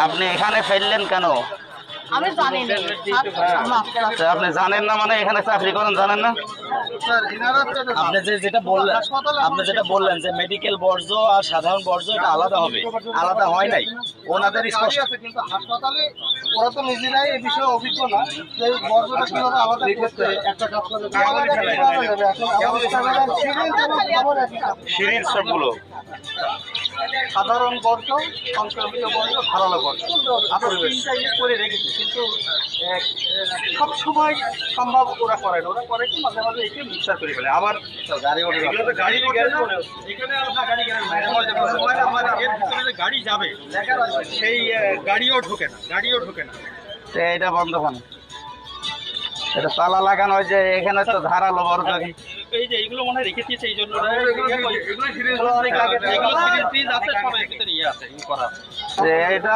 আপনি এখানে ফেললেন কেন? আমি জানি না। আপনি জানেন না মানে এখানে চাকরি করেন জানেন না? আপনি যেটা বললেন যে মেডিকেল বর্জ্য আর সাধারণ বর্জ্য এটা আলাদা হবে, আলাদা হয় নাই। ওনাদের স্পষ্ট কিন্তু হাসপাতালে ওরা তো নিজেরাই এই বিষয়ে অভিজ্ঞ না যে বর্জ্যটা কিভাবে আলাদা করতে একটা সিঁড়ির সবগুলো সাধারণ বর্জ্য, সংক্রমিত বর্জ্য, ধারালো বর্জ্য আমরা তিনটা করে রেখেছি, কিন্তু সব সময় সম্ভব ওরা করে না। ওরা করে কি মাঝে মাঝে একে মিক্সার করে ফেলে। আবার গাড়ি গাড়ি যাবে সেই গাড়িও ঢোকে না। এটা বন্ধ করেন, এটা তালা লাগানো হয়েছে এখানে তো ধারালো বর্জ্য। এই যে এইগুলো মনে হয় রেখে দিয়েছে এই জন্য এগুলো অনেক লাগে, এগুলো সিরিজ আছে, সব এর ভিতরে ইয়ে আছে, ই করা আছে। এটা